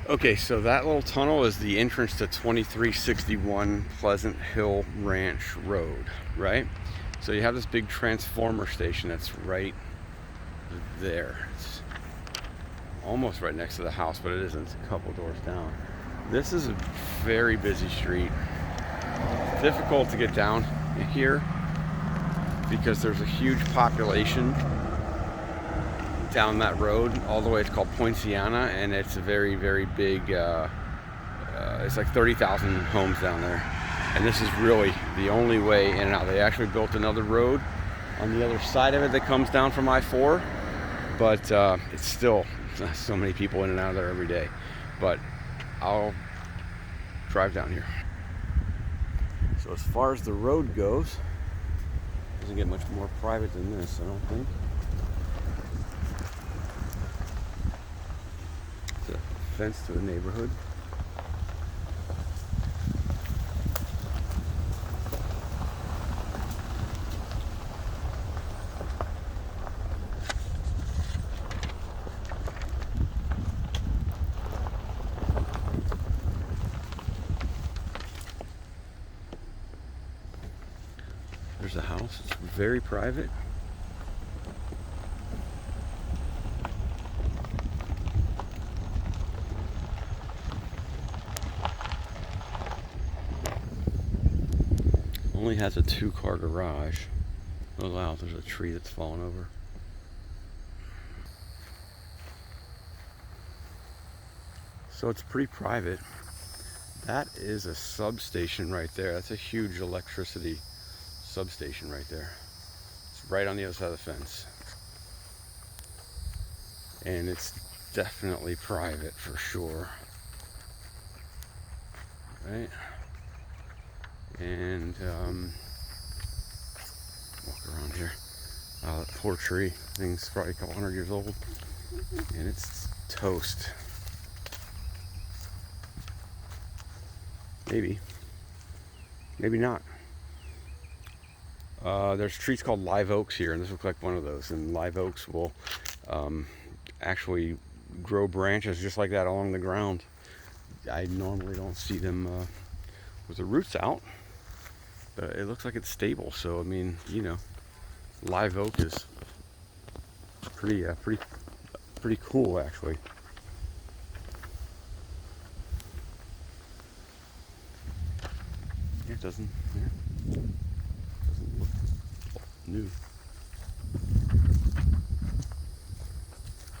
Okay, so that little tunnel is the entrance to 2361 Pleasant Hill Ranch Road, right? So you have this big transformer station that's right there. It's almost right next to the house, but it isn't. It's a couple doors down. This is a very busy street. It's difficult to get down here because there's a huge population down that road all the way. It's called Poinciana, and it's a very, very big, it's like 30,000 homes down there. And this is really the only way in and out. They actually built another road on the other side of it that comes down from I-4, but it's still so many people in and out of there every day. But I'll drive down here. So as far as the road goes, it doesn't get much more private than this, I don't think. It's a fence to the neighborhood. There's a house. It's very private. Only has a 2-car garage. Oh wow, there's a tree that's fallen over. So it's pretty private. That is a substation right there. That's a huge electricity substation right there. It's right on the other side of the fence. And it's definitely private for sure. Right? And walk around here. That poor tree. Thing's probably a couple 100 years old. And it's toast. Maybe. Maybe not. There's trees called live oaks here, and this looks like one of those. And live oaks will actually grow branches just like that along the ground. I normally don't see them with the roots out, but it looks like it's stable. So I mean, you know, live oak is pretty cool actually. It doesn't look new.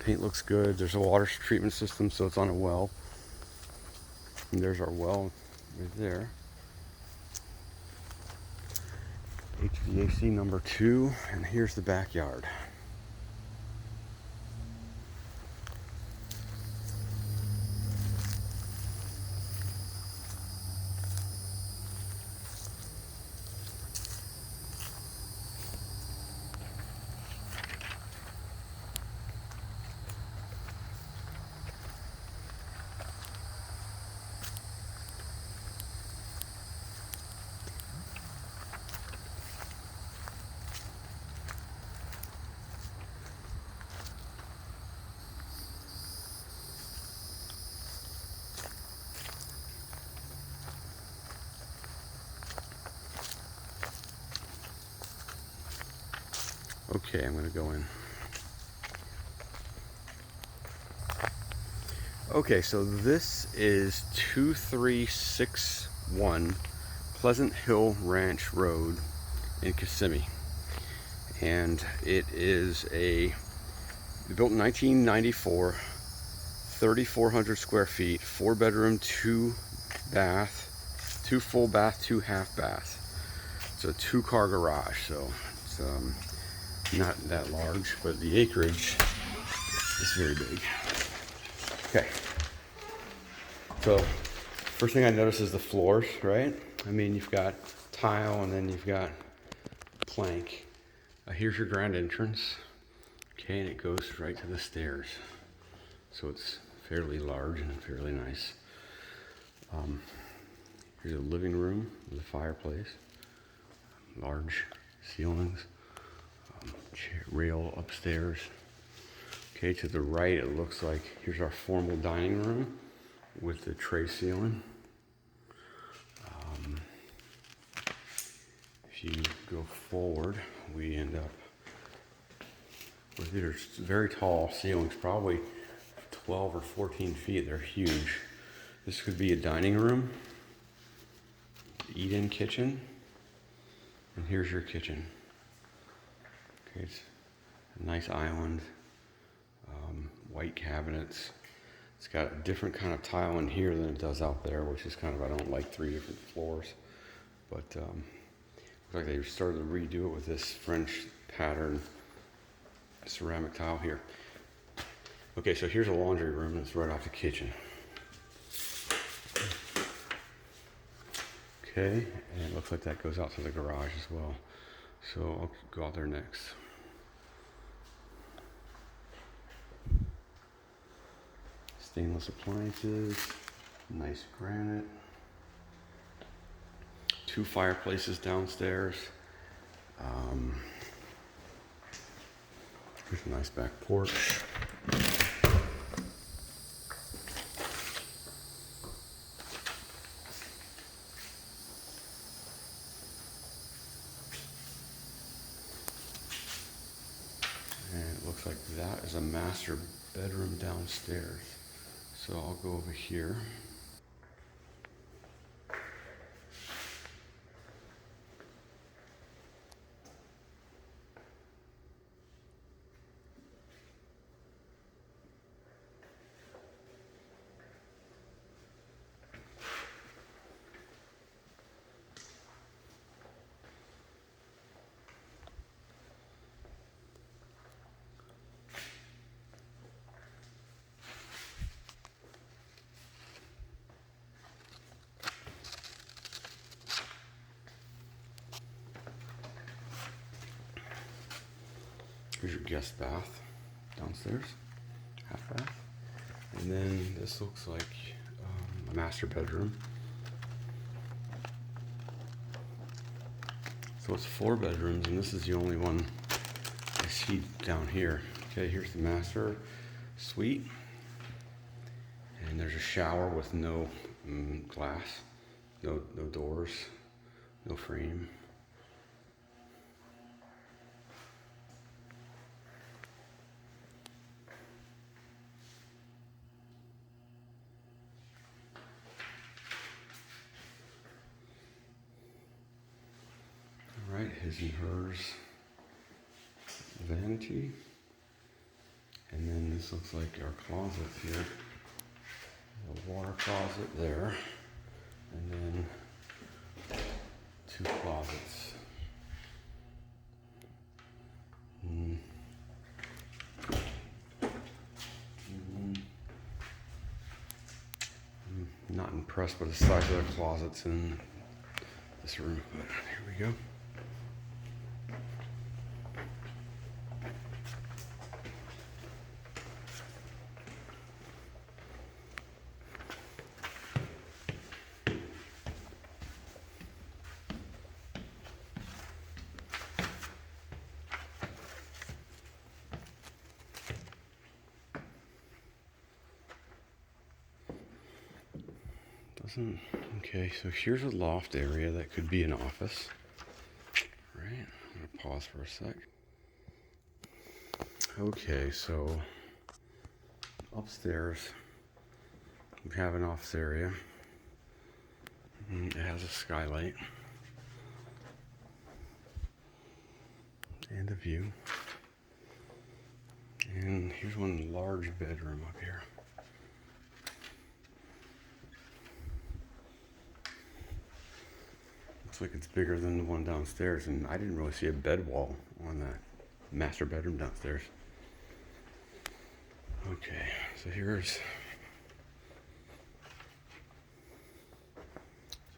Paint looks good. There's a water treatment system, so it's on a well. And there's our well right there. HVAC number 2, and here's the backyard. Okay, I'm gonna go in. Okay, so this is 2361 Pleasant Hill Ranch Road in Kissimmee. And it is built in 1994, 3,400 square feet, 4-bedroom, 2-bath, 2 full bath, 2 half bath. It's a 2-car garage, so it's not that large, but the acreage is very big. Okay, so first thing I notice is the floors, right? I mean, you've got tile and then you've got plank. Here's your grand entrance. Okay, and it goes right to the stairs. So it's fairly large and fairly nice. Here's a living room with a fireplace, large ceilings, rail upstairs. Okay, to the right, it looks like here's our formal dining room with the tray ceiling. If you go forward, we end up with either very tall ceilings, probably 12 or 14 feet. They're huge. This could be a dining room, eat-in kitchen, and here's your kitchen. Okay, it's a nice island, white cabinets. It's got a different kind of tile in here than it does out there, which is kind of, I don't like 3 different floors, but looks like they started to redo it with this French pattern ceramic tile here. Okay, so here's a laundry room that's right off the kitchen. Okay, and it looks like that goes out to the garage as well. So I'll go out there next. Stainless appliances, nice granite. 2 fireplaces downstairs. Here's a nice back porch. And it looks like that is a master bedroom downstairs. So I'll go over here. Here's your guest bath downstairs, half bath. And then this looks like a master bedroom. So it's 4 bedrooms, and this is the only one I see down here. Okay, here's the master suite. And there's a shower with no glass, no doors, no frame. Right, his and hers vanity. And then this looks like our closet here. A water closet there. And then 2 closets. I'm not impressed by the size of the closets in this room, but here we go. Okay, so here's a loft area that could be an office. Right, I'm gonna pause for a sec. Okay, so upstairs we have an office area. It has a skylight and a view. And here's one large bedroom up here. Looks like it's bigger than the one downstairs, and I didn't really see a bed wall on that master bedroom downstairs. Okay, so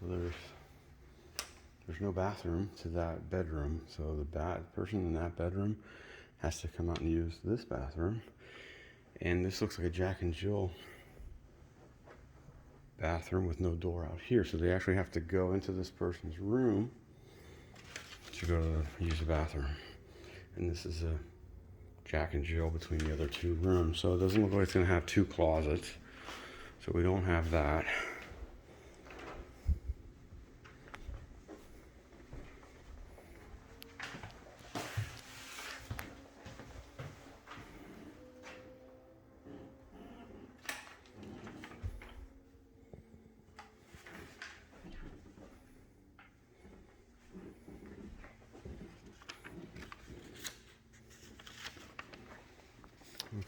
there's no bathroom to that bedroom, so the person in that bedroom has to come out and use this bathroom. And this looks like a Jack and Jill bathroom with no door out here, so they actually have to go into this person's room to go to use the bathroom. And this is a Jack and Jill between the other 2 rooms, so it doesn't look like it's going to have 2 closets. So we don't have that.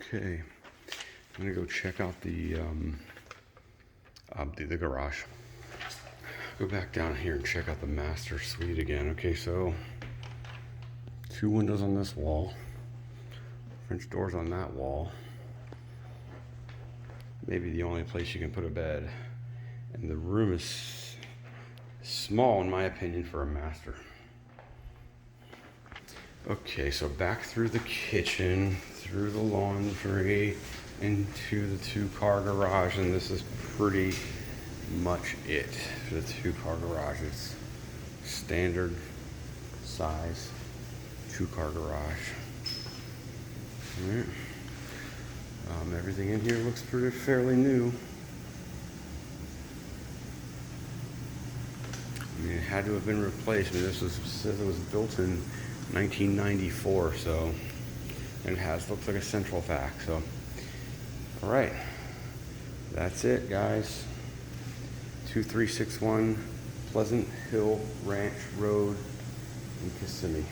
Okay, I'm gonna go check out the garage. Go back down here and check out the master suite again. Okay, so 2 windows on this wall, French doors on that wall. Maybe the only place you can put a bed, and the room is small in my opinion for a master. Okay, so back through the kitchen, through the laundry, into the 2-car garage, and this is pretty much it for the 2-car garage. It's standard size 2-car garage. All right. Everything in here looks fairly new. I mean, it had to have been replaced. I mean, says it was built in 1994, so, and it looks like a central vac. So, all right, that's it, guys. 2361 Pleasant Hill Ranch Road in Kissimmee.